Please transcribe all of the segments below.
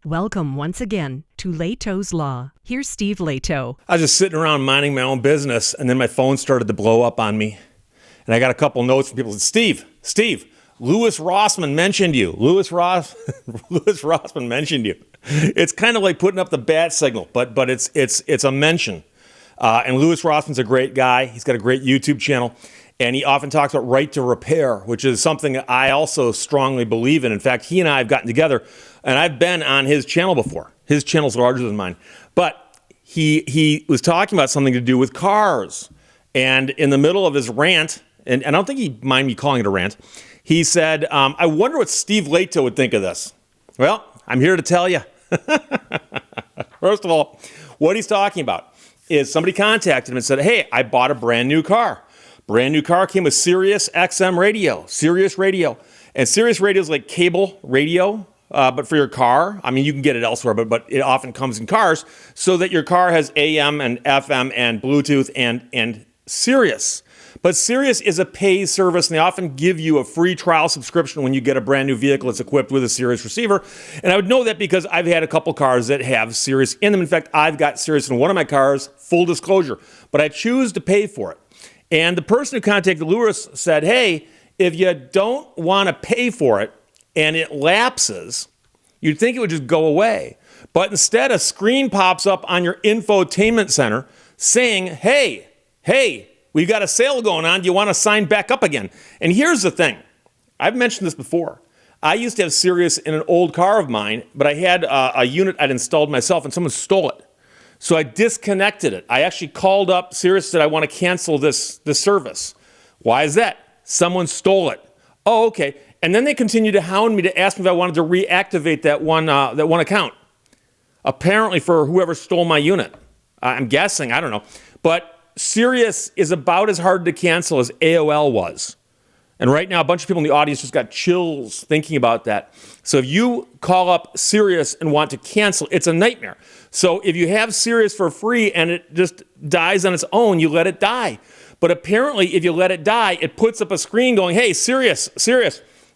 Welcome once again to Lehto's Law. Here's Steve Lehto. I was just sitting around minding my own business, and then my phone started to blow up on me. And I got a couple notes from people that said, Steve, Louis Rossman mentioned you. Louis Rossman mentioned you. It's kind of like putting up the bat signal, but it's a mention. And Louis Rossman's a great guy. He's got a great YouTube channel. And he often talks about right to repair, which is something I also strongly believe in. In fact, he and I have gotten together, and I've been on his channel before. His channel's larger than mine. But he was talking about something to do with cars. And in the middle of his rant, and I don't think he'd mind me calling it a rant, he said, I wonder what Steve Lehto would think of this. Well, I'm here to tell you. First of all, what he's talking about is somebody contacted him and said, hey, I bought a brand new car. Brand new car came with Sirius XM radio, Sirius radio. And Sirius radio is like cable radio, but for your car. I mean, you can get it elsewhere, but it often comes in cars so that your car has AM and FM and Bluetooth and Sirius. But Sirius is a pay service, and they often give you a free trial subscription when you get a brand new vehicle that's equipped with a Sirius receiver. And I would know that because I've had a couple cars that have Sirius in them. In fact, I've got Sirius in one of my cars, full disclosure, but I choose to pay for it. And the person who contacted Louis said, hey, if you don't want to pay for it and it lapses, you'd think it would just go away. But instead, a screen pops up on your infotainment center saying, hey, we've got a sale going on. Do you want to sign back up again? And here's the thing. I've mentioned this before. I used to have Sirius in an old car of mine, but I had a unit I'd installed myself, and someone stole it. So I disconnected it. I actually called up Sirius and said, I want to cancel this service. Why is that? Someone stole it. Oh, okay. And then they continued to hound me to ask me if I wanted to reactivate that one account. Apparently for whoever stole my unit. I'm guessing, I don't know. But Sirius is about as hard to cancel as AOL was. And right now, a bunch of people in the audience just got chills thinking about that. So if you call up Sirius and want to cancel, it's a nightmare. So if you have Sirius for free and it just dies on its own, you let it die. But apparently, if you let it die, it puts up a screen going, hey, Sirius,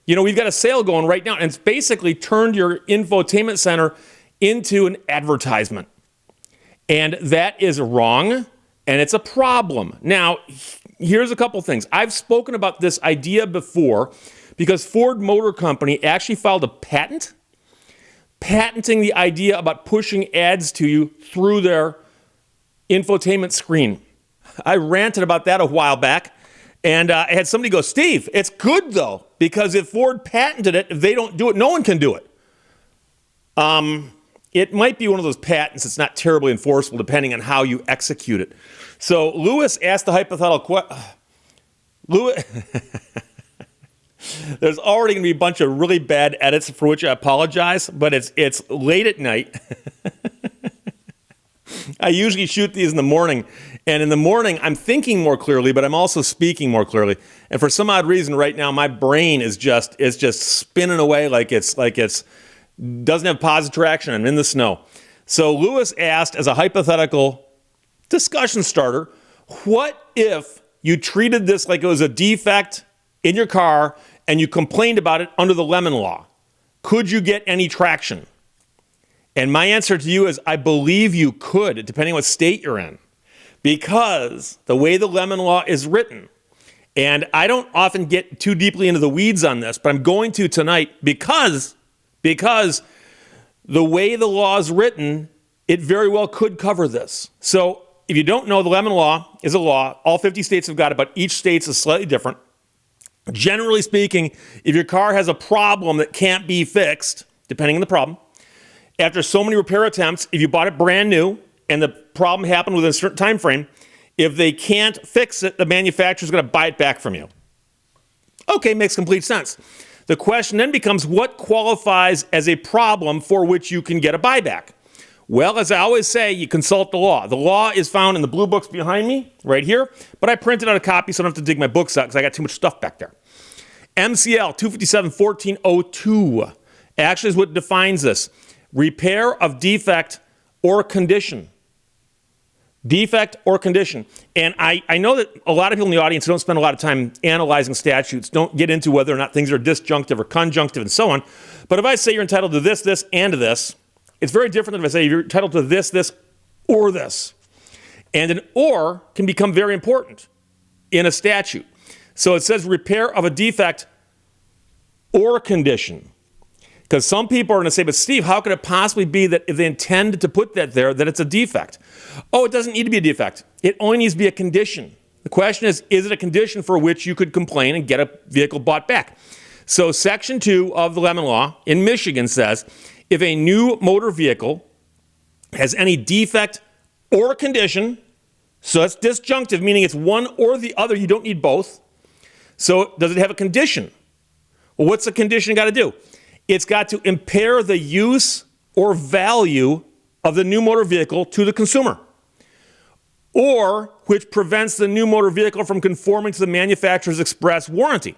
we've got a sale going right now. And it's basically turned your infotainment center into an advertisement. And that is wrong, and it's a problem. Now, here's a couple things. I've spoken about this idea before because Ford Motor Company actually filed a patent patenting the idea about pushing ads to you through their infotainment screen. I ranted about that a while back, and I had somebody go, Steve, it's good though, because if Ford patented it, if they don't do it, no one can do it. It might be one of those patents that's not terribly enforceable depending on how you execute it. So Louis asked the hypothetical question. There's already going to be a bunch of really bad edits for which I apologize, but it's late at night. I usually shoot these in the morning, and in the morning I'm thinking more clearly, but I'm also speaking more clearly. And for some odd reason, right now my brain is just spinning away like it's doesn't have positive traction. I'm in the snow. So Louis asked, as a hypothetical discussion starter, what if you treated this like it was a defect in your car and you complained about it under the Lemon Law? Could you get any traction? And my answer to you is I believe you could, depending on what state you're in, because the way the Lemon Law is written, and I don't often get too deeply into the weeds on this, but I'm going to tonight because the way the law is written, it very well could cover this. So if you don't know, the Lemon Law is a law. All 50 states have got it, but each state is slightly different. Generally speaking, if your car has a problem that can't be fixed, depending on the problem, after so many repair attempts, if you bought it brand new and the problem happened within a certain time frame, if they can't fix it, the manufacturer's going to buy it back from you. Okay, makes complete sense. The question then becomes, what qualifies as a problem for which you can get a buyback? Well, as I always say, you consult the law. The law is found in the blue books behind me, right here, but I printed out a copy so I don't have to dig my books out because I got too much stuff back there. MCL 257-1402 actually is what defines this. Repair of defect or condition. Defect or condition. And I know that a lot of people in the audience don't spend a lot of time analyzing statutes, don't get into whether or not things are disjunctive or conjunctive and so on. But if I say you're entitled to this, and to this, It's very different than if I say you're entitled to this, this, or this. And an or can become very important in a statute. So it says repair of a defect or condition. Because some people are going to say, but Steve, how could it possibly be that if they intend to put that there, that it's a defect? Oh, it doesn't need to be a defect. It only needs to be a condition. The question is it a condition for which you could complain and get a vehicle bought back? So Section 2 of the Lemon Law in Michigan says, if a new motor vehicle has any defect or condition, so that's disjunctive, meaning it's one or the other, you don't need both. So does it have a condition? Well, what's the condition got to do? It's got to impair the use or value of the new motor vehicle to the consumer, or which prevents the new motor vehicle from conforming to the manufacturer's express warranty.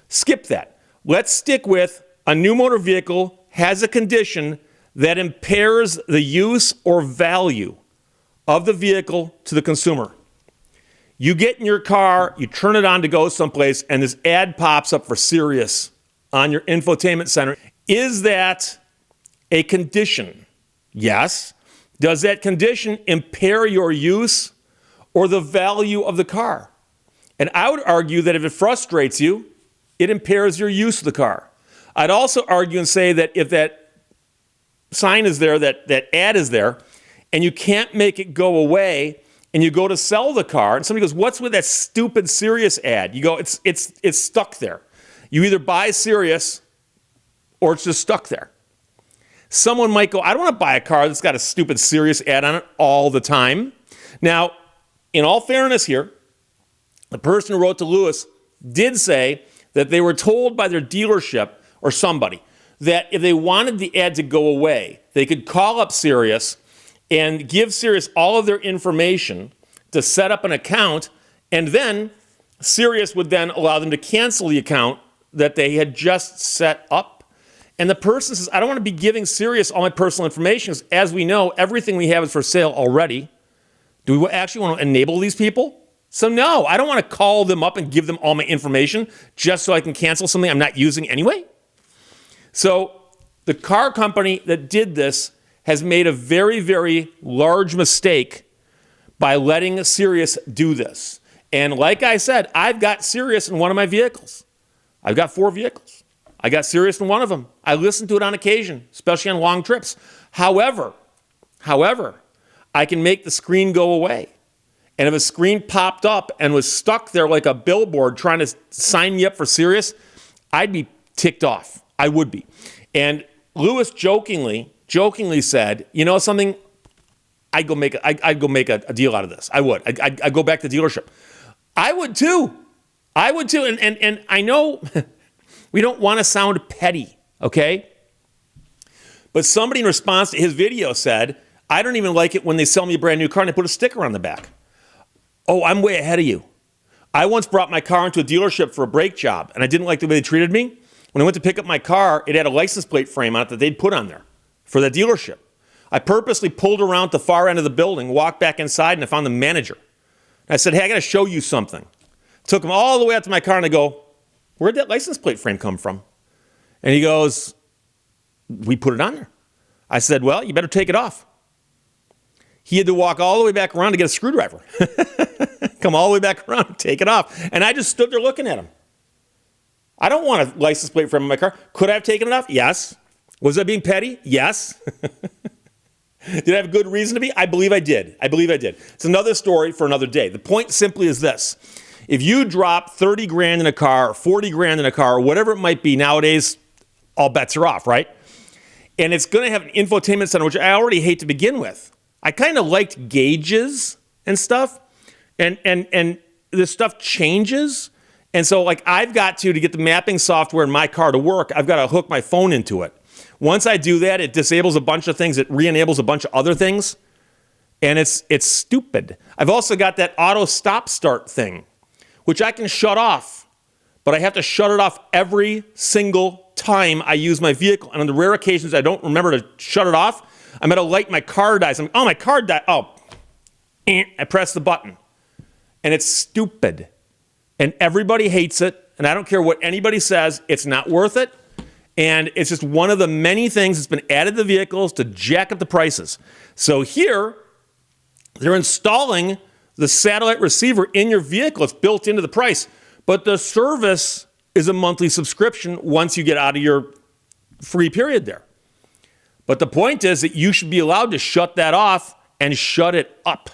Skip that. Let's stick with a new motor vehicle has a condition that impairs the use or value of the vehicle to the consumer. You get in your car, you turn it on to go someplace, and this ad pops up for Sirius on your infotainment center. Is that a condition? Yes. Does that condition impair your use or the value of the car? And I would argue that if it frustrates you, it impairs your use of the car. I'd also argue and say that if that sign is there, that ad is there, and you can't make it go away, and you go to sell the car, and somebody goes, what's with that stupid Sirius ad? You go, it's stuck there. You either buy Sirius or it's just stuck there. Someone might go, I don't want to buy a car that's got a stupid Sirius ad on it all the time. Now, in all fairness here, the person who wrote to Louis did say that they were told by their dealership or somebody that if they wanted the ad to go away, they could call up Sirius and give Sirius all of their information to set up an account, and then Sirius would then allow them to cancel the account that they had just set up. And the person says, I don't want to be giving Sirius all my personal information. As we know, everything we have is for sale already. Do we actually want to enable these people? So no, I don't want to call them up and give them all my information just so I can cancel something I'm not using anyway. So the car company that did this has made a very, very large mistake by letting Sirius do this. And like I said, I've got Sirius in one of my vehicles. I've got 4 vehicles. I got Sirius in one of them. I listen to it on occasion, especially on long trips. However, I can make the screen go away. And if a screen popped up and was stuck there like a billboard trying to sign me up for Sirius, I'd be ticked off. I would be. And Louis jokingly said, you know something? I'd go make a deal out of this. I would. I'd go back to the dealership. I would too. And I know we don't want to sound petty, okay? But somebody in response to his video said, I don't even like it when they sell me a brand new car and they put a sticker on the back. Oh, I'm way ahead of you. I once brought my car into a dealership for a brake job, and I didn't like the way they treated me. When I went to pick up my car, it had a license plate frame on it that they'd put on there for the dealership. I purposely pulled around the far end of the building, walked back inside, and I found the manager. I said, hey, I got to show you something. Took him all the way out to my car, and I go, where'd that license plate frame come from? And he goes, we put it on there. I said, well, you better take it off. He had to walk all the way back around to get a screwdriver. Come all the way back around and take it off. And I just stood there looking at him. I don't want a license plate frame in my car. Could I have taken it off? Yes. Was I being petty? Yes. Did I have a good reason to be? I believe I did. It's another story for another day. The point simply is this. If you drop 30 grand in a car, or 40 grand in a car, or whatever it might be nowadays, all bets are off, right? And it's going to have an infotainment center, which I already hate to begin with. I kind of liked gauges and stuff, and this stuff changes. And so, like, I've got to get the mapping software in my car to work, I've got to hook my phone into it. Once I do that, it disables a bunch of things. It re-enables a bunch of other things. And it's stupid. I've also got that auto stop start thing, which I can shut off. But I have to shut it off every single time I use my vehicle. And on the rare occasions I don't remember to shut it off, I'm at a light, my car dies. My car died. I press the button. And it's stupid. And everybody hates it. And I don't care what anybody says. It's not worth it. And it's just one of the many things that's been added to vehicles to jack up the prices. So here, they're installing the satellite receiver in your vehicle. It's built into the price. But the service is a monthly subscription once you get out of your free period there. But the point is that you should be allowed to shut that off and shut it up.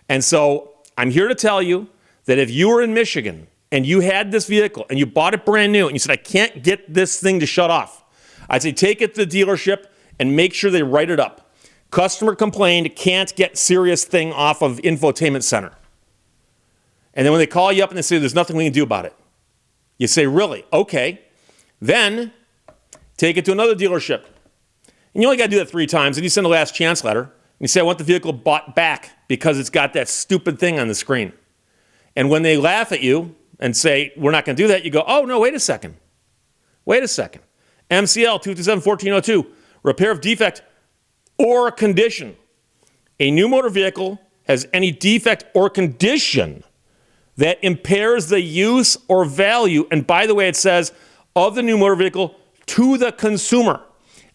And so I'm here to tell you that if you were in Michigan and you had this vehicle and you bought it brand new and you said, I can't get this thing to shut off, I'd say take it to the dealership and make sure they write it up. Customer complained, can't get serious thing off of Infotainment Center. And then when they call you up and they say, there's nothing we can do about it, you say, really? Okay. Then take it to another dealership. And you only got to do that 3 times. And you send a last chance letter. And you say, I want the vehicle bought back because it's got that stupid thing on the screen. And when they laugh at you and say, we're not going to do that, you go, oh, no, wait a second. Wait a second. MCL 227-1402, repair of defect or condition. A new motor vehicle has any defect or condition that impairs the use or value, and by the way, it says, of the new motor vehicle to the consumer.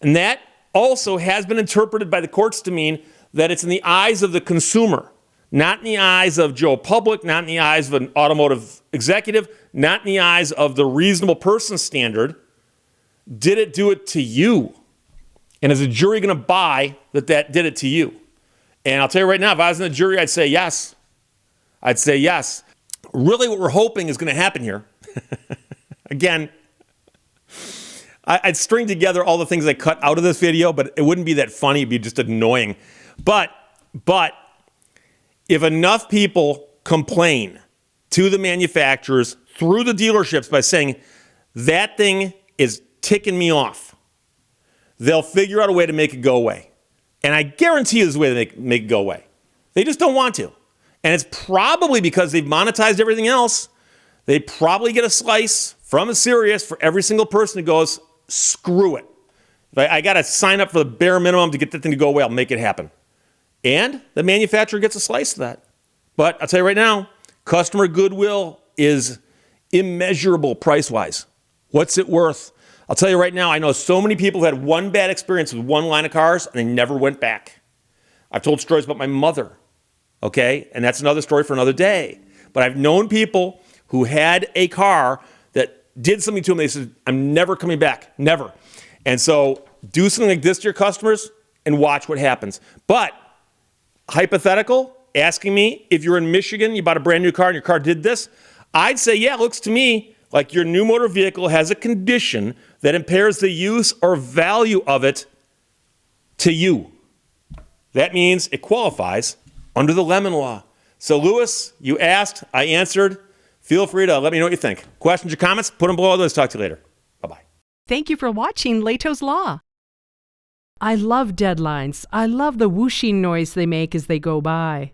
And that also has been interpreted by the courts to mean that it's in the eyes of the consumer, not in the eyes of Joe Public, not in the eyes of an automotive executive, not in the eyes of the reasonable person standard. Did it do it to you? And is the jury going to buy that did it to you? And I'll tell you right now, if I was in the jury, I'd say yes. I'd say yes. Really what we're hoping is going to happen here, again, I'd string together all the things I cut out of this video, but it wouldn't be that funny. It'd be just annoying. But if enough people complain to the manufacturers through the dealerships by saying, that thing is ticking me off, they'll figure out a way to make it go away. And I guarantee you there's a way to make it go away. They just don't want to. And it's probably because they've monetized everything else. They probably get a slice from a Sirius for every single person who goes, screw it. If I got to sign up for the bare minimum to get that thing to go away, I'll make it happen. And the manufacturer gets a slice of that. But I'll tell you right now, customer goodwill is immeasurable price-wise. What's it worth? I'll tell you right now, I know so many people who had one bad experience with one line of cars and they never went back. I've told stories about my mother, okay? And that's another story for another day. But I've known people who had a car that did something to them. They said, I'm never coming back, never. And so do something like this to your customers and watch what happens. But hypothetical, asking me if you're in Michigan, you bought a brand new car and your car did this, I'd say, yeah, it looks to me like your new motor vehicle has a condition that impairs the use or value of it to you. That means it qualifies under the Lemon Law. So, Louis, you asked, I answered. Feel free to let me know what you think. Questions or comments? Put them below. Let's talk to you later. Bye-bye. Thank you for watching Lehto's Law. I love deadlines. I love the whooshing noise they make as they go by.